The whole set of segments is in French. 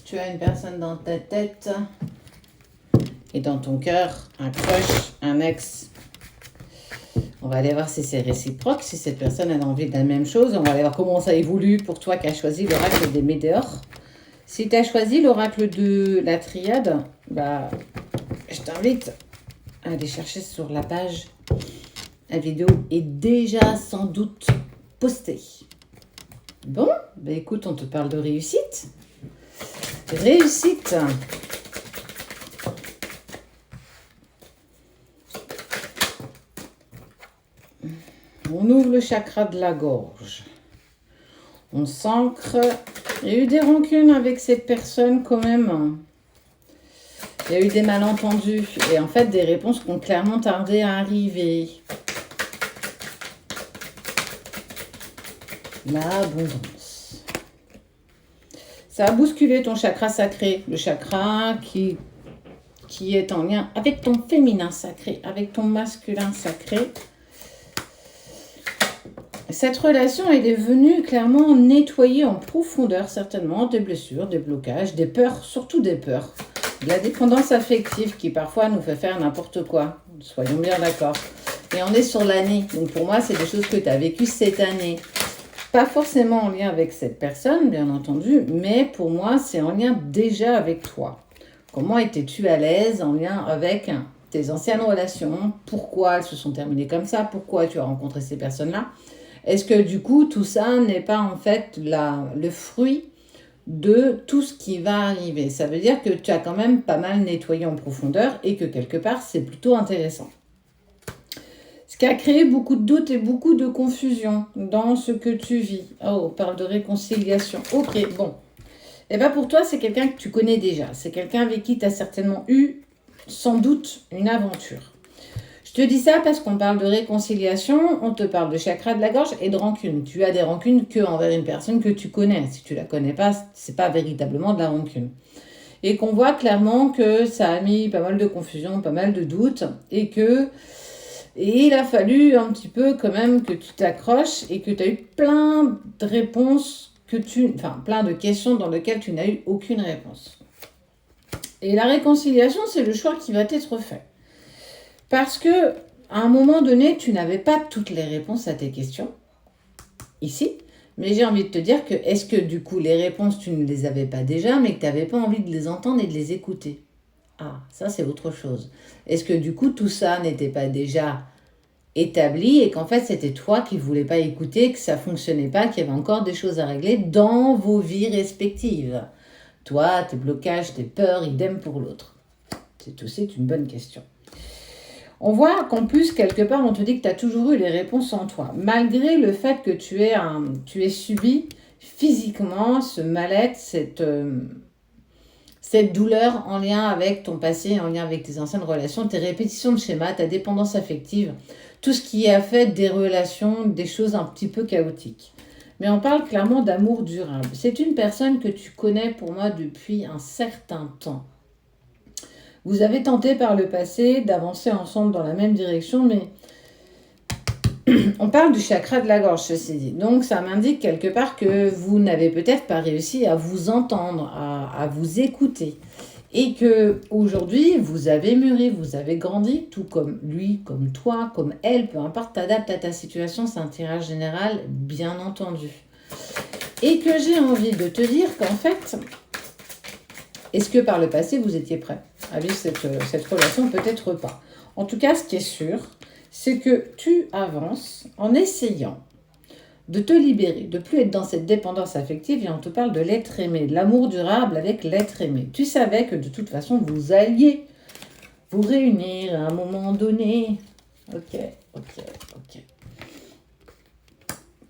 Tu as une personne dans ta tête et dans ton cœur, un crush, un ex. On va aller voir si c'est réciproque, si cette personne a envie de la même chose. On va aller voir comment ça évolue pour toi qui as choisi l'oracle des météores. Si tu as choisi l'oracle de la triade, bah, je t'invite à aller chercher sur la page. La vidéo est déjà sans doute postée. Bon, bah écoute, on te parle de réussite. Réussite. On ouvre le chakra de la gorge. On s'ancre. Il y a eu des rancunes avec cette personne quand même. Il y a eu des malentendus. Et en fait, des réponses qui ont clairement tardé à arriver. L'abondance. Ça a bousculé ton chakra sacré. Le chakra qui est en lien avec ton féminin sacré, avec ton masculin sacré. Cette relation, elle est venue clairement nettoyer en profondeur certainement des blessures, des blocages, des peurs, surtout des peurs. De la dépendance affective qui parfois nous fait faire n'importe quoi. Soyons bien d'accord. Et on est sur l'année. Donc pour moi, c'est des choses que tu as vécues cette année. Pas forcément en lien avec cette personne, bien entendu, mais pour moi, c'est en lien déjà avec toi. Comment étais-tu à l'aise en lien avec tes anciennes relations? Pourquoi elles se sont terminées comme ça? Pourquoi tu as rencontré ces personnes-là? Est-ce que du coup, tout ça n'est pas en fait le fruit de tout ce qui va arriver? Ça veut dire que tu as quand même pas mal nettoyé en profondeur et que quelque part, c'est plutôt intéressant. Ce qui a créé beaucoup de doutes et beaucoup de confusion dans ce que tu vis. Oh, on parle de réconciliation. Ok, bon. Et bien pour toi, c'est quelqu'un que tu connais déjà. C'est quelqu'un avec qui tu as certainement eu sans doute une aventure. Je te dis ça parce qu'on parle de réconciliation, on te parle de chakra de la gorge et de rancune. Tu as des rancunes que envers une personne que tu connais. Si tu la connais pas, c'est pas véritablement de la rancune. Et qu'on voit clairement que ça a mis pas mal de confusion, pas mal de doutes et il a fallu un petit peu quand même que tu t'accroches et que tu as eu plein de réponses plein de questions dans lesquelles tu n'as eu aucune réponse. Et la réconciliation, c'est le choix qui va être fait. Parce que à un moment donné, tu n'avais pas toutes les réponses à tes questions, ici, mais j'ai envie de te dire que est-ce que du coup les réponses, tu ne les avais pas déjà, mais que tu n'avais pas envie de les entendre et de les écouter? Ah, ça c'est autre chose. Est-ce que du coup tout ça n'était pas déjà établi et qu'en fait c'était toi qui ne voulais pas écouter, que ça ne fonctionnait pas, qu'il y avait encore des choses à régler dans vos vies respectives? Toi, tes blocages, tes peurs, idem pour l'autre. C'est aussi une bonne question. On voit qu'en plus, quelque part, on te dit que tu as toujours eu les réponses en toi. Malgré le fait que tu aies subi physiquement ce mal-être, cette douleur en lien avec ton passé, en lien avec tes anciennes relations, tes répétitions de schémas, ta dépendance affective, tout ce qui a fait des relations, des choses un petit peu chaotiques. Mais on parle clairement d'amour durable. C'est une personne que tu connais pour moi depuis un certain temps. Vous avez tenté par le passé d'avancer ensemble dans la même direction, mais on parle du chakra de la gorge, ceci dit. Donc, ça m'indique quelque part que vous n'avez peut-être pas réussi à vous entendre, à vous écouter. Et que aujourd'hui, vous avez mûri, vous avez grandi, tout comme lui, comme toi, comme elle, peu importe, t'adaptes à ta situation, c'est un tirage général, bien entendu. Et que j'ai envie de te dire qu'en fait, est-ce que par le passé, vous étiez prêt à vivre cette relation? Peut-être pas. En tout cas, ce qui est sûr, c'est que tu avances en essayant de te libérer, de plus être dans cette dépendance affective. Et on te parle de l'être aimé, de l'amour durable avec l'être aimé. Tu savais que de toute façon, vous alliez vous réunir à un moment donné. Ok.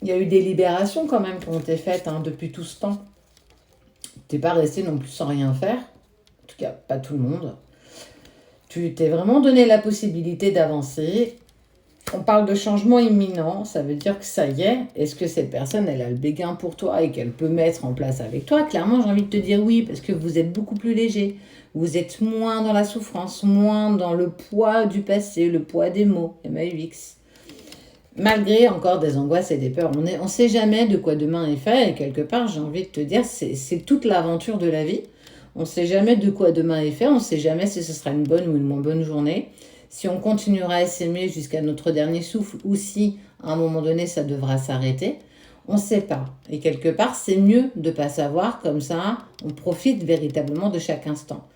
Il y a eu des libérations quand même qui ont été faites depuis tout ce temps. Tu n'es pas resté non plus sans rien faire. En tout cas, pas tout le monde. Tu t'es vraiment donné la possibilité d'avancer. On parle de changement imminent, ça veut dire que ça y est. Est-ce que cette personne, elle a le béguin pour toi et qu'elle peut mettre en place avec toi? Clairement, j'ai envie de te dire oui, parce que vous êtes beaucoup plus léger. Vous êtes moins dans la souffrance, moins dans le poids du passé, le poids des mots, MAUX. Malgré encore des angoisses et des peurs, on sait jamais de quoi demain est fait. Et quelque part, j'ai envie de te dire, c'est toute l'aventure de la vie. On ne sait jamais de quoi demain est fait. On ne sait jamais si ce sera une bonne ou une moins bonne journée. Si on continuera à s'aimer jusqu'à notre dernier souffle ou si, à un moment donné, ça devra s'arrêter. On ne sait pas. Et quelque part, c'est mieux de ne pas savoir. Comme ça, on profite véritablement de chaque instant.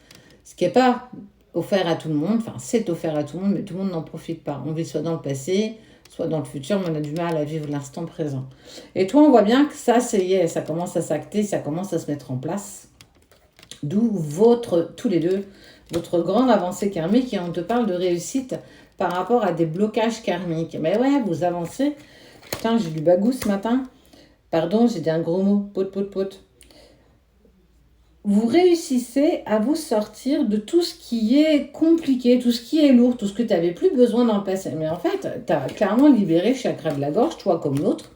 Ce qui n'est pas offert à tout le monde. Enfin, c'est offert à tout le monde, mais tout le monde n'en profite pas. On vit soit dans le passé, soit dans le futur, mais on a du mal à vivre l'instant présent. Et toi, on voit bien que ça, ça commence à s'acter, ça commence à se mettre en place. D'où tous les deux, votre grande avancée karmique, et on te parle de réussite par rapport à des blocages karmiques. Mais ouais, vous avancez. Putain, j'ai du bagou ce matin. Pardon, j'ai dit un gros mot. Pote. Vous réussissez à vous sortir de tout ce qui est compliqué, tout ce qui est lourd, tout ce que tu n'avais plus besoin dans le passé. Mais en fait, tu as clairement libéré le chakra de la gorge, toi comme l'autre.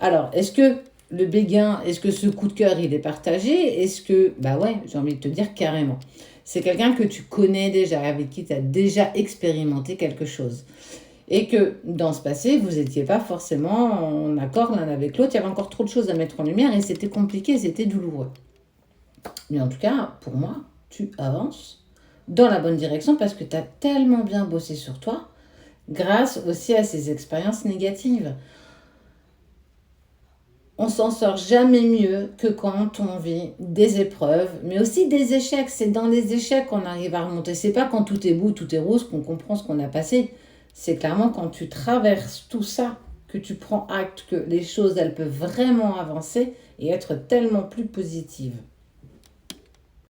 Alors, est-ce que le béguin, est-ce que ce coup de cœur, il est partagé? Est-ce que, bah ouais, j'ai envie de te dire carrément. C'est quelqu'un que tu connais déjà, avec qui tu as déjà expérimenté quelque chose. Et que dans ce passé, vous n'étiez pas forcément en accord l'un avec l'autre. Il y avait encore trop de choses à mettre en lumière et c'était compliqué, c'était douloureux. Mais en tout cas, pour moi, tu avances dans la bonne direction parce que tu as tellement bien bossé sur toi grâce aussi à ces expériences négatives. On s'en sort jamais mieux que quand on vit des épreuves, mais aussi des échecs. C'est dans les échecs qu'on arrive à remonter. C'est pas quand tout est beau, tout est rose qu'on comprend ce qu'on a passé. C'est clairement quand tu traverses tout ça que tu prends acte que les choses, elles peuvent vraiment avancer et être tellement plus positives.